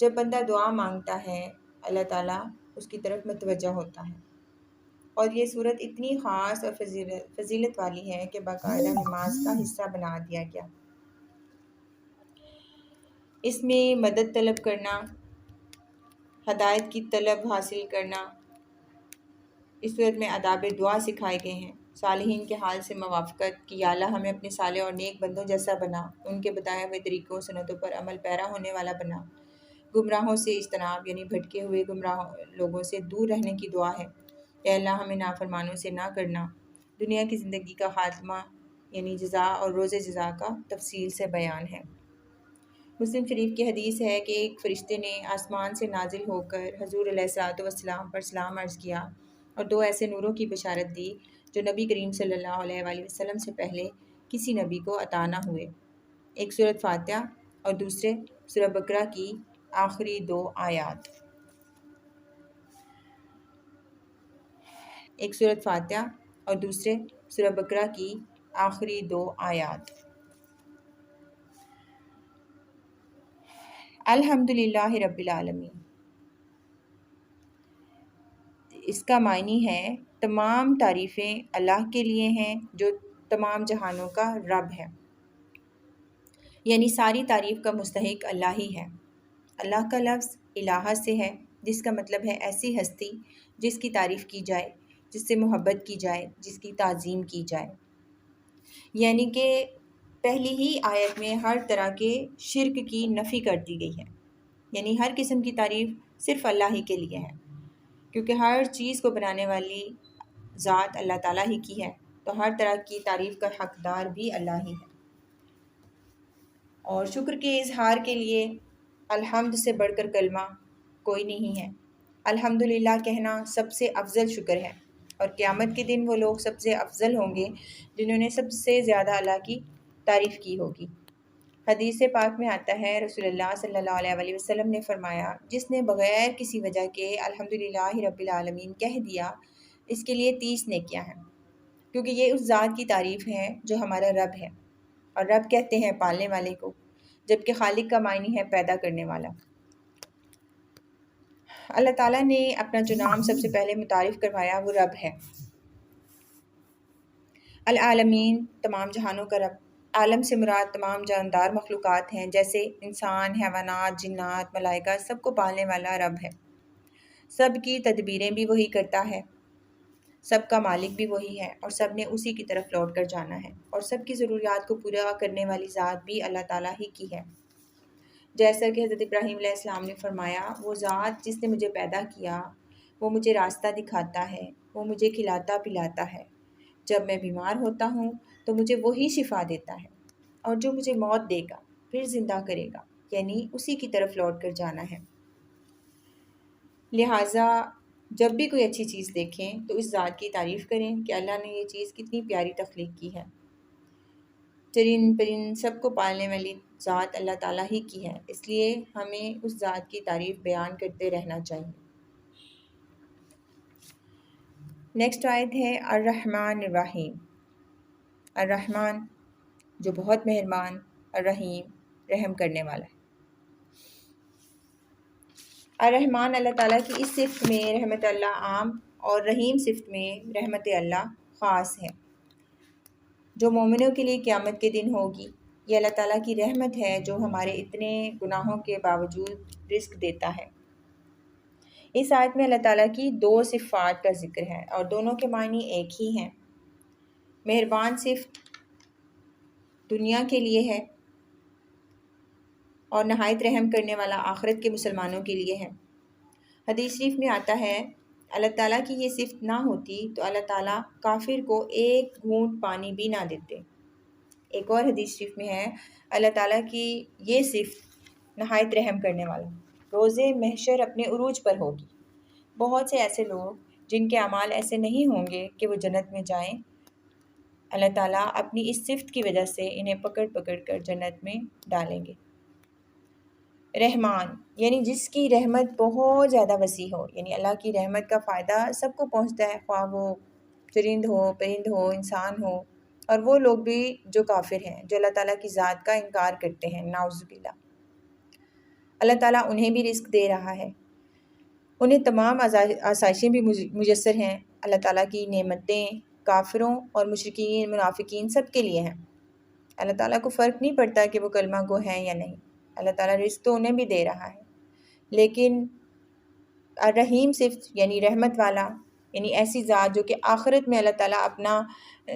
جب بندہ دعا مانگتا ہے اللہ تعالیٰ اس کی طرف متوجہ ہوتا ہے۔ اور یہ صورت اتنی خاص اور فضیلت والی ہے کہ باقاعدہ نماز کا حصہ بنا دیا گیا۔ اس میں مدد طلب کرنا، ہدایت کی طلب حاصل کرنا، اس صورت میں آداب دعا سکھائے گئے ہیں، صالحین کے حال سے موافقت کہ یا اللہ ہمیں اپنے صالح اور نیک بندوں جیسا بنا، ان کے بتائے ہوئے طریقوں سنتوں پر عمل پیرا ہونے والا بنا، گمراہوں سے اجتناب یعنی بھٹکے ہوئے گمراہ لوگوں سے دور رہنے کی دعا ہے کہ اللہ ہمیں نافرمانوں سے نہ کرنا، دنیا کی زندگی کا خاتمہ یعنی جزا اور روز جزا کا تفصیل سے بیان ہے۔ مسلم شریف کی حدیث ہے کہ ایک فرشتے نے آسمان سے نازل ہو کر حضور علیہ الصلوۃ والسلام پر سلام عرض کیا اور دو ایسے نوروں کی بشارت دی جو نبی کریم صلی اللہ علیہ وآلہ وسلم سے پہلے کسی نبی کو عطا نہ ہوئے، ایک سورۃ فاتحہ اور دوسرے سورہ بقرہ کی آخری دو آیات۔ ایک سورۃ فاتحہ اور دوسرے سورہ بقرہ کی آخری دو آیات۔ الحمدللہ رب العالمین، اس کا معنی ہے تمام تعریفیں اللہ کے لیے ہیں جو تمام جہانوں کا رب ہے، یعنی ساری تعریف کا مستحق اللہ ہی ہے۔ اللہ کا لفظ الہ سے ہے جس کا مطلب ہے ایسی ہستی جس کی تعریف کی جائے، جس سے محبت کی جائے، جس کی تعظیم کی جائے، یعنی کہ پہلی ہی آیت میں ہر طرح کے شرک کی نفی کر دی گئی ہے، یعنی ہر قسم کی تعریف صرف اللہ ہی کے لیے ہے، کیونکہ ہر چیز کو بنانے والی ذات اللہ تعالیٰ ہی کی ہے، تو ہر طرح کی تعریف کا حقدار بھی اللہ ہی ہے۔ اور شکر کے اظہار کے لیے الحمد سے بڑھ کر کلمہ کوئی نہیں ہے۔ الحمدللہ کہنا سب سے افضل شکر ہے، اور قیامت کے دن وہ لوگ سب سے افضل ہوں گے جنہوں نے سب سے زیادہ اللہ کی تعریف کی ہوگی۔ حدیث پاک میں آتا ہے رسول اللہ صلی اللہ علیہ وآلہ وسلم نے فرمایا، جس نے بغیر کسی وجہ کے الحمدللہ رب العالمین کہہ دیا اس کے لیے 30 نیکیاں ہیں، کیونکہ یہ اس ذات کی تعریف ہے جو ہمارا رب ہے، اور رب کہتے ہیں پالنے والے کو، جبکہ خالق کا معنی ہے پیدا کرنے والا۔ اللہ تعالیٰ نے اپنا جو نام سب سے پہلے متعارف کروایا وہ رب ہے۔ العالمین تمام جہانوں کا رب، عالم سے مراد تمام جاندار مخلوقات ہیں، جیسے انسان، حیوانات، جنات، ملائکہ، سب کو پالنے والا رب ہے۔ سب کی تدبیریں بھی وہی کرتا ہے، سب کا مالک بھی وہی ہے، اور سب نے اسی کی طرف لوٹ کر جانا ہے، اور سب کی ضروریات کو پورا کرنے والی ذات بھی اللہ تعالیٰ ہی کی ہے۔ جیسا کہ حضرت ابراہیم علیہ السلام نے فرمایا، وہ ذات جس نے مجھے پیدا کیا وہ مجھے راستہ دکھاتا ہے، وہ مجھے کھلاتا پلاتا ہے، جب میں بیمار ہوتا ہوں تو مجھے وہی شفا دیتا ہے، اور جو مجھے موت دے گا پھر زندہ کرے گا، یعنی اسی کی طرف لوٹ کر جانا ہے۔ لہٰذا جب بھی کوئی اچھی چیز دیکھیں تو اس ذات کی تعریف کریں کہ اللہ نے یہ چیز کتنی پیاری تخلیق کی ہے۔ چرند پرند سب کو پالنے والی ذات اللہ تعالیٰ ہی کی ہے، اس لیے ہمیں اس ذات کی تعریف بیان کرتے رہنا چاہیے۔ نیکسٹ آیت ہے الرحمن الرحیم۔ الرحمن جو بہت مہربان، الرحیم رحم کرنے والا ہے۔ الرحمن اللہ تعالیٰ کی اس صفت میں رحمت اللہ عام اور رحیم صفت میں رحمت اللہ خاص ہے، جو مومنوں کے لیے قیامت کے دن ہوگی۔ یہ اللہ تعالیٰ کی رحمت ہے جو ہمارے اتنے گناہوں کے باوجود رزق دیتا ہے۔ اس آیت میں اللہ تعالیٰ کی دو صفات کا ذکر ہے، اور دونوں کے معنی ایک ہی ہیں۔ مہربان صفت دنیا کے لیے ہے، اور نہایت رحم کرنے والا آخرت کے مسلمانوں کے لیے ہے۔ حدیث شریف میں آتا ہے اللہ تعالیٰ کی یہ صفت نہ ہوتی تو اللہ تعالیٰ کافر کو ایک گھونٹ پانی بھی نہ دیتے۔ ایک اور حدیث شریف میں ہے اللہ تعالیٰ کی یہ صفت نہایت رحم کرنے والا روز محشر اپنے عروج پر ہوگی۔ بہت سے ایسے لوگ جن کے اعمال ایسے نہیں ہوں گے کہ وہ جنت میں جائیں، اللہ تعالیٰ اپنی اس صفت کی وجہ سے انہیں پکڑ پکڑ کر جنت میں ڈالیں گے۔ رحمان یعنی جس کی رحمت بہت زیادہ وسیع ہو، یعنی اللہ کی رحمت کا فائدہ سب کو پہنچتا ہے، خواہ وہ چرند ہو، پرند ہو، انسان ہو، اور وہ لوگ بھی جو کافر ہیں، جو اللہ تعالیٰ کی ذات کا انکار کرتے ہیں، نعوذ باللہ۔ اللہ تعالیٰ انہیں بھی رزق دے رہا ہے، انہیں تمام آسائشیں بھی میسر ہیں۔ اللہ تعالیٰ کی نعمتیں کافروں اور مشرکین منافقین سب کے لیے ہیں۔ اللہ تعالیٰ کو فرق نہیں پڑتا کہ وہ کلمہ گو ہیں یا نہیں، اللہ تعالیٰ رزق تو انہیں بھی دے رہا ہے۔ لیکن الرحیم صرف یعنی رحمت والا، یعنی ایسی ذات جو کہ آخرت میں اللہ تعالیٰ اپنا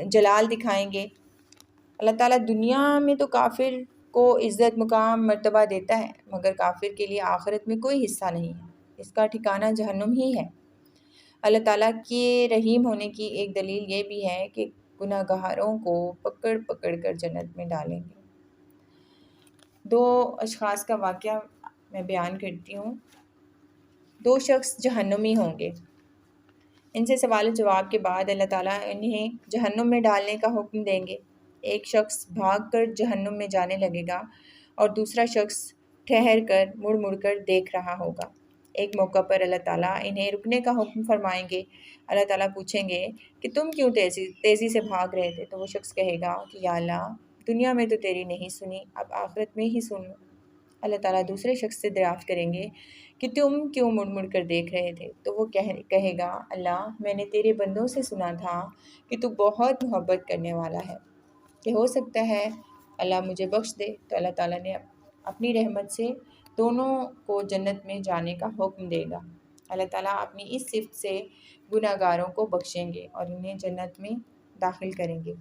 جلال دکھائیں گے۔ اللہ تعالیٰ دنیا میں تو کافر کو عزت مقام مرتبہ دیتا ہے، مگر کافر کے لیے آخرت میں کوئی حصہ نہیں ہے، اس کا ٹھکانہ جہنم ہی ہے۔ اللہ تعالیٰ کے رحیم ہونے کی ایک دلیل یہ بھی ہے کہ گناہ گاروں کو پکڑ پکڑ کر جنت میں ڈالیں گے۔ 2 اشخاص کا واقعہ میں بیان کرتی ہوں۔ 2 شخص جہنمی ہوں گے، ان سے سوال و جواب کے بعد اللہ تعالیٰ انہیں جہنم میں ڈالنے کا حکم دیں گے۔ ایک شخص بھاگ کر جہنم میں جانے لگے گا اور دوسرا شخص ٹھہر کر مڑ مڑ کر دیکھ رہا ہوگا۔ ایک موقع پر اللہ تعالیٰ انہیں رکنے کا حکم فرمائیں گے۔ اللہ تعالیٰ پوچھیں گے کہ تم کیوں تیزی سے بھاگ رہے تھے؟ تو وہ شخص کہے گا کہ یا اللہ، دنیا میں تو تیری نہیں سنی، اب آخرت میں ہی سن لوں۔ اللہ تعالیٰ دوسرے شخص سے دریافت کریں گے کہ تم کیوں مڑ مڑ کر دیکھ رہے تھے؟ تو وہ کہے گا اللہ، میں نے تیرے بندوں سے سنا تھا کہ تو بہت محبت کرنے والا ہے، کہ ہو سکتا ہے اللہ مجھے بخش دے۔ تو اللہ تعالیٰ نے اپنی رحمت سے دونوں کو جنت میں جانے کا حکم دے گا۔ اللہ تعالیٰ اپنی اس صفت سے گناہ گاروں کو بخشیں گے اور انہیں جنت میں داخل کریں گے۔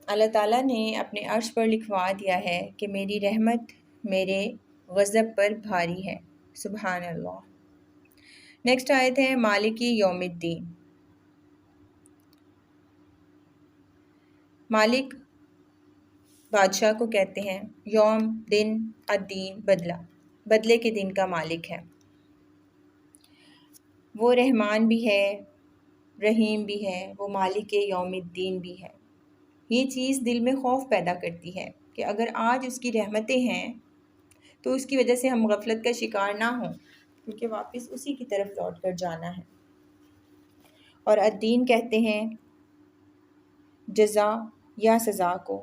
اللہ تعالیٰ نے اپنے عرش پر لکھوا دیا ہے کہ میری رحمت میرے غضب پر بھاری ہے۔ سبحان اللہ۔ نیکسٹ آیت ہے مالکی یوم الدین۔ مالک بادشاہ کو کہتے ہیں، یوم دن، الدین بدلے کے دن کا مالک ہے۔ وہ رحمان بھی ہے، رحیم بھی ہے، وہ مالک یوم الدین بھی ہے۔ یہ چیز دل میں خوف پیدا کرتی ہے کہ اگر آج اس کی رحمتیں ہیں تو اس کی وجہ سے ہم غفلت کا شکار نہ ہوں، کیونکہ واپس اسی کی طرف لوٹ کر جانا ہے۔ اور الدین کہتے ہیں جزا یا سزا کو،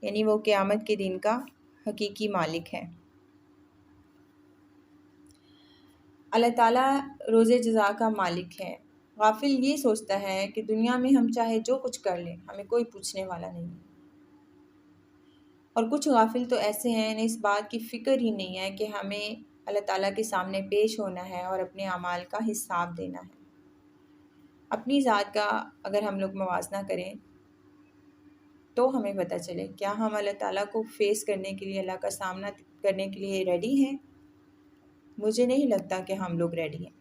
یعنی وہ قیامت کے دن کا حقیقی مالک ہے۔ اللہ تعالیٰ روز جزا کا مالک ہے۔ غافل یہ سوچتا ہے کہ دنیا میں ہم چاہے جو کچھ کر لیں، ہمیں کوئی پوچھنے والا نہیں۔ اور کچھ غافل تو ایسے ہیں انہیں اس بات کی فکر ہی نہیں ہے کہ ہمیں اللہ تعالیٰ کے سامنے پیش ہونا ہے اور اپنے اعمال کا حساب دینا ہے۔ اپنی ذات کا اگر ہم لوگ موازنہ کریں تو ہمیں پتہ چلے کیا ہم اللہ تعالیٰ کو فیس کرنے کے لیے، اللہ کا سامنا کرنے کے لیے ریڈی ہیں؟ مجھے نہیں لگتا کہ ہم لوگ ریڈی ہیں۔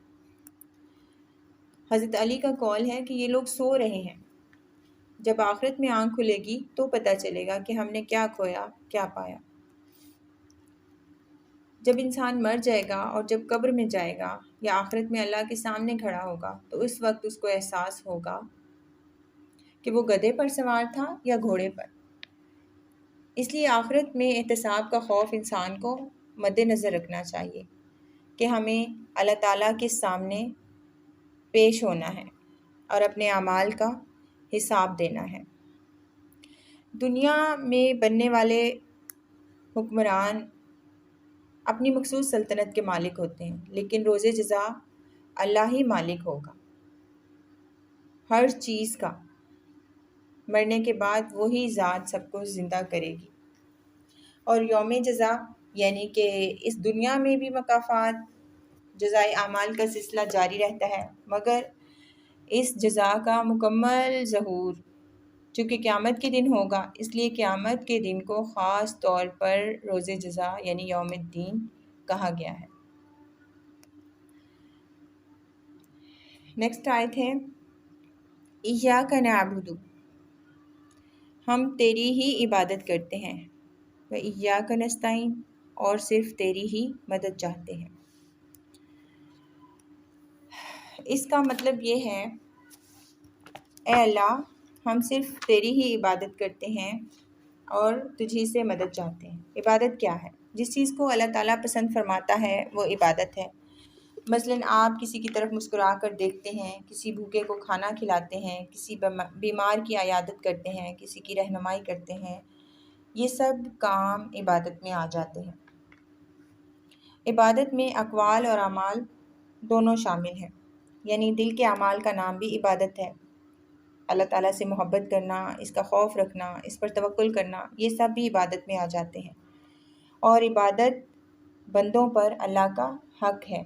حضرت علی کا قول ہے کہ یہ لوگ سو رہے ہیں، جب آخرت میں آنکھ کھلے گی تو پتہ چلے گا کہ ہم نے کیا کھویا کیا پایا۔ جب انسان مر جائے گا اور جب قبر میں جائے گا یا آخرت میں اللہ کے سامنے کھڑا ہوگا تو اس وقت اس کو احساس ہوگا کہ وہ گدھے پر سوار تھا یا گھوڑے پر۔ اس لیے آخرت میں احتساب کا خوف انسان کو مد نظر رکھنا چاہیے کہ ہمیں اللہ تعالیٰ کے سامنے پیش ہونا ہے اور اپنے اعمال کا حساب دینا ہے۔ دنیا میں بننے والے حکمران اپنی مخصوص سلطنت کے مالک ہوتے ہیں، لیکن روز جزا اللہ ہی مالک ہوگا ہر چیز کا۔ مرنے کے بعد وہی ذات سب کو زندہ کرے گی۔ اور یوم جزا یعنی کہ اس دنیا میں بھی مکافات، جزائے اعمال کا سلسلہ جاری رہتا ہے، مگر اس جزا کا مکمل ظہور چونکہ قیامت کے دن ہوگا، اس لیے قیامت کے دن کو خاص طور پر روز جزا یعنی یوم الدین کہا گیا ہے۔ نیکسٹ آیت ہے ایاک نعبد، ہم تیری ہی عبادت کرتے ہیں، و ایاک نستعین، اور صرف تیری ہی مدد چاہتے ہیں۔ اس کا مطلب یہ ہے اے اللہ، ہم صرف تیری ہی عبادت کرتے ہیں اور تجھی سے مدد چاہتے ہیں۔ عبادت کیا ہے؟ جس چیز کو اللہ تعالیٰ پسند فرماتا ہے وہ عبادت ہے۔ مثلاً آپ کسی کی طرف مسکرا کر دیکھتے ہیں، کسی بھوکے کو کھانا کھلاتے ہیں، کسی بیمار کی عیادت کرتے ہیں، کسی کی رہنمائی کرتے ہیں، یہ سب کام عبادت میں آ جاتے ہیں۔ عبادت میں اقوال اور اعمال دونوں شامل ہیں، یعنی دل کے اعمال کا نام بھی عبادت ہے۔ اللہ تعالیٰ سے محبت کرنا، اس کا خوف رکھنا، اس پر توکل کرنا، یہ سب بھی عبادت میں آ جاتے ہیں۔ اور عبادت بندوں پر اللہ کا حق ہے۔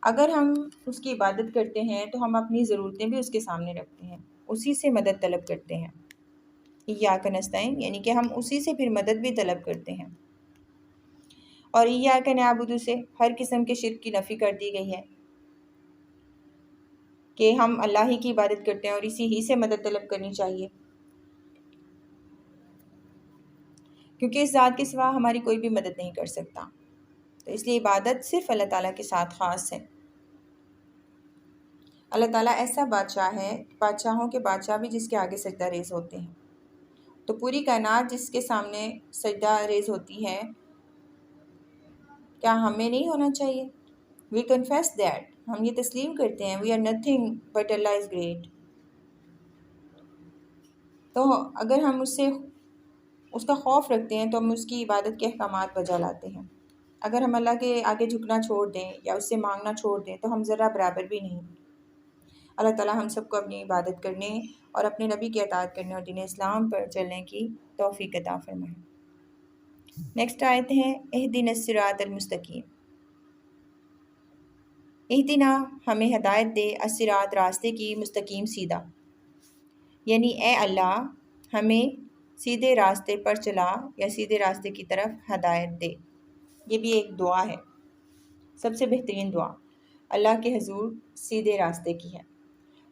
اگر ہم اس کی عبادت کرتے ہیں تو ہم اپنی ضرورتیں بھی اس کے سامنے رکھتے ہیں، اسی سے مدد طلب کرتے ہیں۔ ایاک نستعین یعنی کہ ہم اسی سے پھر مدد بھی طلب کرتے ہیں۔ اور ایاک نعبد سے ہر قسم کے شرک کی نفی کر دی گئی ہے کہ ہم اللہ ہی کی عبادت کرتے ہیں اور اسی ہی سے مدد طلب کرنی چاہیے، کیونکہ اس ذات کے سوا ہماری کوئی بھی مدد نہیں کر سکتا۔ تو اس لیے عبادت صرف اللہ تعالیٰ کے ساتھ خاص ہے۔ اللہ تعالیٰ ایسا بادشاہ ہے، بادشاہوں کے بادشاہ بھی جس کے آگے سجدہ ریز ہوتے ہیں۔ تو پوری کائنات جس کے سامنے سجدہ ریز ہوتی ہے، کیا ہمیں نہیں ہونا چاہیے؟ We confess that، ہم یہ تسلیم کرتے ہیں we are nothing but Allah is great۔ تو اگر ہم اس کا خوف رکھتے ہیں تو ہم اس کی عبادت کے احکامات بجا لاتے ہیں۔ اگر ہم اللہ کے آگے جھکنا چھوڑ دیں یا اس سے مانگنا چھوڑ دیں تو ہم ذرا برابر بھی نہیں۔ اللہ تعالیٰ ہم سب کو اپنی عبادت کرنے اور اپنے نبی کی اطاعت کرنے اور دین اسلام پر چلنے کی توفیق عطا فرمائے۔ نیکسٹ آیت ہے اہدنا الصراط المستقیم۔ اہدنا ہمیں ہدایت دے، الصراط راستے کی، مستقیم سیدھا، یعنی اے اللہ ہمیں سیدھے راستے پر چلا یا سیدھے راستے کی طرف ہدایت دے۔ یہ بھی ایک دعا ہے، سب سے بہترین دعا اللہ کے حضور سیدھے راستے کی ہے۔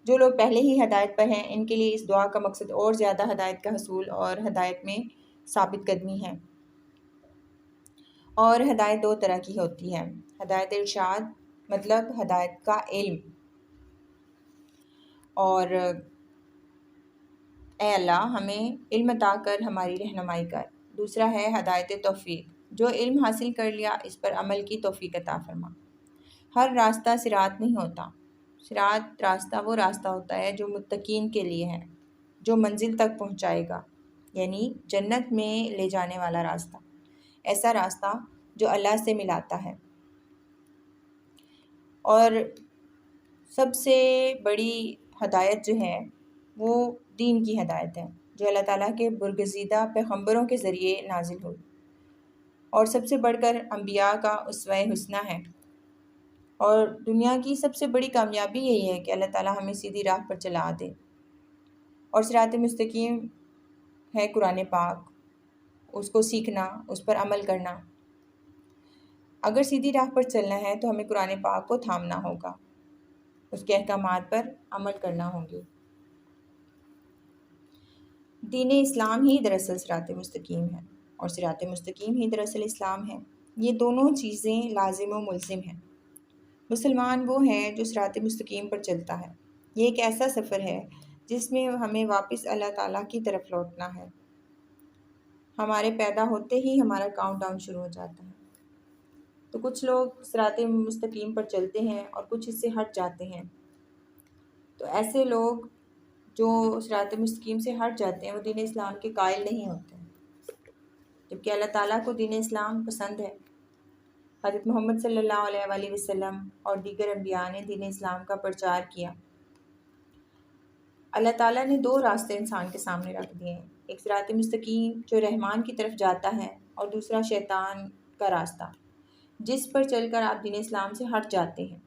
جو لوگ پہلے ہی ہدایت پر ہیں ان کے لیے اس دعا کا مقصد اور زیادہ ہدایت کا حصول اور ہدایت میں ثابت قدمی ہے۔ اور ہدایت دو طرح کی ہوتی ہے، ہدایت ارشاد مطلب ہدایت کا علم، اور اے اللہ ہمیں علم عطا کر ہماری رہنمائی کر۔ دوسرا ہے ہدایت توفیق، جو علم حاصل کر لیا اس پر عمل کی توفیق عطا فرما۔ ہر راستہ صراط نہیں ہوتا، صراط راستہ وہ راستہ ہوتا ہے جو متقین کے لیے ہے، جو منزل تک پہنچائے گا، یعنی جنت میں لے جانے والا راستہ، ایسا راستہ جو اللہ سے ملاتا ہے۔ اور سب سے بڑی ہدایت جو ہے وہ دین کی ہدایت ہے، جو اللہ تعالیٰ کے برگزیدہ پیغمبروں کے ذریعے نازل ہوئی، اور سب سے بڑھ کر انبیاء کا اسوہ حسنہ ہے۔ اور دنیا کی سب سے بڑی کامیابی یہی ہے کہ اللہ تعالیٰ ہمیں سیدھی راہ پر چلا دے۔ اور صراط مستقیم ہے قرآن پاک، اس کو سیکھنا، اس پر عمل کرنا۔ اگر سیدھی راہ پر چلنا ہے تو ہمیں قرآن پاک کو تھامنا ہوگا، اس کے احکامات پر عمل کرنا ہوں گے۔ دین اسلام ہی دراصل صراط مستقیم ہے، اور صراط مستقیم ہی دراصل اسلام ہے۔ یہ دونوں چیزیں لازم و ملزم ہیں۔ مسلمان وہ ہے جو صراط مستقیم پر چلتا ہے۔ یہ ایک ایسا سفر ہے جس میں ہمیں واپس اللہ تعالیٰ کی طرف لوٹنا ہے۔ ہمارے پیدا ہوتے ہی ہمارا کاؤنٹ ڈاؤن شروع ہو جاتا ہے۔ تو کچھ لوگ صراط مستقیم پر چلتے ہیں اور کچھ اس سے ہٹ جاتے ہیں۔ تو ایسے لوگ جو صراط مستقیم سے ہٹ جاتے ہیں وہ دین اسلام کے قائل نہیں ہوتے، جبکہ اللہ تعالیٰ کو دین اسلام پسند ہے۔ حضرت محمد صلی اللہ علیہ وآلہ وسلم اور دیگر انبیاء نے دین اسلام کا پرچار کیا۔ اللہ تعالیٰ نے دو راستے انسان کے سامنے رکھ دیے ہیں، ایک صراط مستقیم جو رحمان کی طرف جاتا ہے، اور دوسرا شیطان کا راستہ جس پر چل کر آپ دین اسلام سے ہٹ جاتے ہیں۔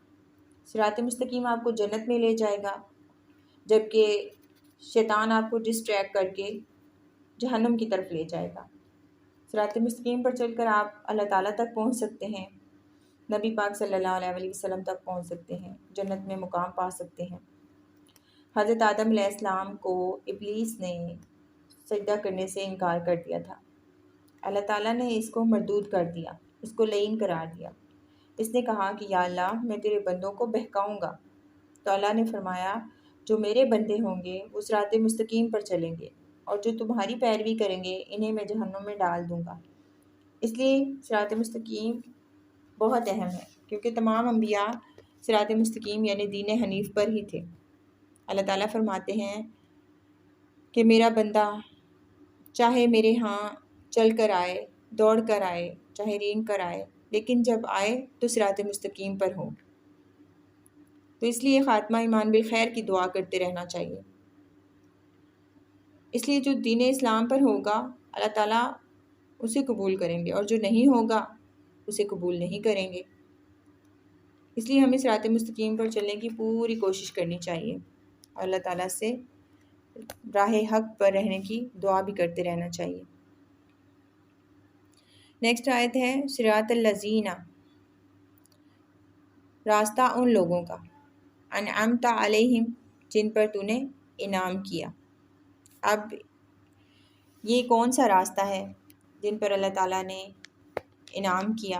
صراط مستقیم آپ کو جنت میں لے جائے گا، جبکہ شیطان آپ کو ڈسٹریکٹ کر کے جہنم کی طرف لے جائے گا۔ صراط مستقیم پر چل کر آپ اللہ تعالیٰ تک پہنچ سکتے ہیں، نبی پاک صلی اللہ علیہ وآلہ وسلم تک پہنچ سکتے ہیں، جنت میں مقام پا سکتے ہیں۔ حضرت آدم علیہ السلام کو ابلیس نے سجدہ کرنے سے انکار کر دیا تھا، اللہ تعالیٰ نے اس کو مردود کر دیا، اس کو لعین قرار دیا۔ اس نے کہا کہ یا اللہ میں تیرے بندوں کو بہکاؤں گا، تو اللہ نے فرمایا جو میرے بندے ہوں گے وہ صراط مستقیم پر چلیں گے، اور جو تمہاری پیروی کریں گے انہیں میں جہنم میں ڈال دوں گا۔ اس لیے صراط مستقیم بہت اہم ہے، کیونکہ تمام انبیاء صراط مستقیم یعنی دین حنیف پر ہی تھے۔ اللہ تعالیٰ فرماتے ہیں کہ میرا بندہ چاہے میرے ہاں چل کر آئے، دوڑ کر آئے، چاہے رینگ کر آئے، لیکن جب آئے تو صراط مستقیم پر ہو۔ تو اس لیے خاتمہ ایمان بالخیر کی دعا کرتے رہنا چاہیے۔ اس لیے جو دین اسلام پر ہوگا اللہ تعالیٰ اسے قبول کریں گے، اور جو نہیں ہوگا اسے قبول نہیں کریں گے۔ اس لیے ہمیں صراط مستقیم پر چلنے کی پوری کوشش کرنی چاہیے، اور اللہ تعالیٰ سے راہ حق پر رہنے کی دعا بھی کرتے رہنا چاہیے۔ نیکسٹ آیت ہے صراط الذین، راستہ ان لوگوں کا، انعمت علیہم، جن پر تو نے انعام کیا۔ اب یہ کون سا راستہ ہے جن پر اللہ تعالیٰ نے انعام کیا؟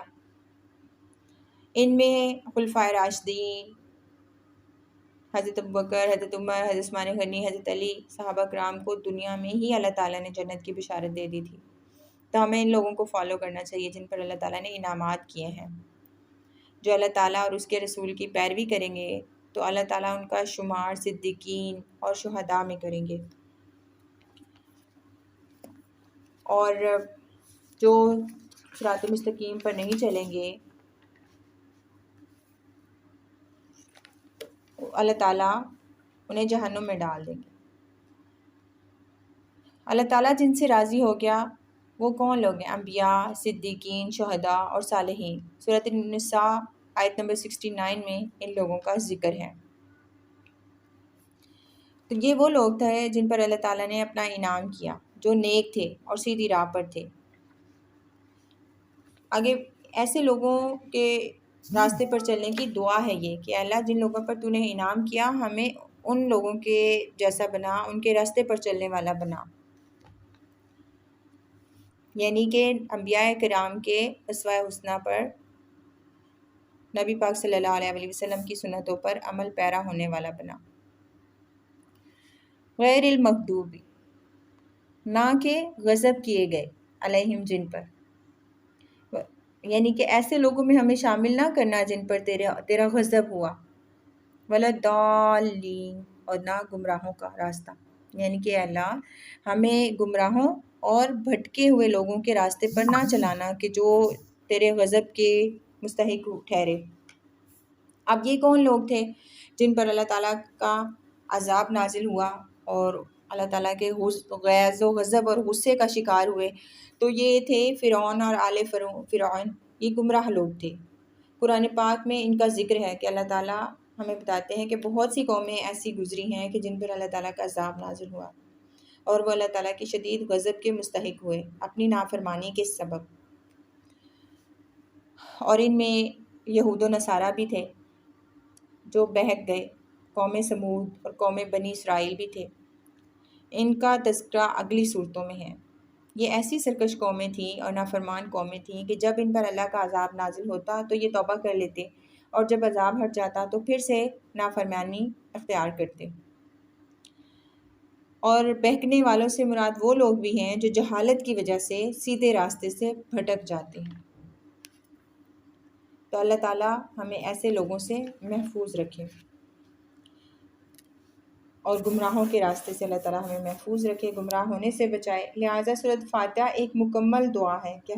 ان میں خلفائے راشدین، حضرت ابوبکر، حضرت عمر، حضرت عثمان غنی، حضرت علی، صحابہ کرام کو دنیا میں ہی اللہ تعالیٰ نے جنت کی بشارت دے دی تھی۔ تو ہمیں ان لوگوں کو فالو کرنا چاہیے جن پر اللہ تعالیٰ نے انعامات کیے ہیں۔ جو اللہ تعالیٰ اور اس کے رسول کی پیروی کریں گے تو اللہ تعالیٰ ان کا شمار صدیقین اور شہداء میں کریں گے، اور جو صراط مستقیم پر نہیں چلیں گے اللہ تعالیٰ انہیں جہنم میں ڈال دیں گے۔ اللہ تعالیٰ جن سے راضی ہو گیا وہ کون لوگ ہیں؟ انبیاء، صدیقین، شہداء اور صالحین۔ سورۃ النساء آیت نمبر 69 میں ان لوگوں کا ذکر ہے۔ تو یہ وہ لوگ تھے جن پر اللہ تعالیٰ نے اپنا انعام کیا، جو نیک تھے اور سیدھی راہ پر تھے۔ آگے ایسے لوگوں کے راستے پر چلنے کی دعا ہے یہ کہ اللہ جن لوگوں پر تو نے انعام کیا ہمیں ان لوگوں کے جیسا بنا، ان کے راستے پر چلنے والا بنا، یعنی کہ انبیاء کرام کے اسوہ حسنہ پر، نبی پاک صلی اللہ علیہ وسلم کی سنتوں پر عمل پیرا ہونے والا بنا۔ غیر المغضوب، نہ کہ غضب کیے گئے، علیہم، جن پر، یعنی کہ ایسے لوگوں میں ہمیں شامل نہ کرنا جن پر تیرا غضب ہوا، ولا الضالین، اور نہ گمراہوں کا راستہ، یعنی کہ اللہ ہمیں گمراہوں اور بھٹکے ہوئے لوگوں کے راستے پر نہ چلانا کہ جو تیرے غضب کے مستحق ٹھہرے۔ اب یہ کون لوگ تھے جن پر اللہ تعالیٰ کا عذاب نازل ہوا اور اللہ تعالیٰ کے غیظ و غضب اور غصے کا شکار ہوئے؟ تو یہ تھے فرعون اور آل فرعون، یہ گمراہ لوگ تھے۔ قرآن پاک میں ان کا ذکر ہے کہ اللہ تعالیٰ ہمیں بتاتے ہیں کہ بہت سی قومیں ایسی گزری ہیں کہ جن پر اللہ تعالیٰ کا عذاب نازل ہوا اور وہ اللہ تعالیٰ کی شدید غضب کے مستحق ہوئے اپنی نافرمانی کے سبب۔ اور ان میں یہود و نصارہ بھی تھے جو بہک گئے، قوم سمود اور قوم بنی اسرائیل بھی تھے۔ ان کا تذکرہ اگلی صورتوں میں ہے۔ یہ ایسی سرکش قومیں تھیں اور نافرمان قومیں تھیں کہ جب ان پر اللہ کا عذاب نازل ہوتا تو یہ توبہ کر لیتے، اور جب عذاب ہٹ جاتا تو پھر سے نافرمانی اختیار کرتے۔ اور بہکنے والوں سے مراد وہ لوگ بھی ہیں جو جہالت کی وجہ سے سیدھے راستے سے بھٹک جاتے ہیں۔ تو اللہ تعالیٰ ہمیں ایسے لوگوں سے محفوظ رکھے، اور گمراہوں کے راستے سے اللہ تعالیٰ ہمیں محفوظ رکھے، گمراہ ہونے سے بچائے۔ لہٰذا سورۃ فاتحہ ایک مکمل دعا ہے کہ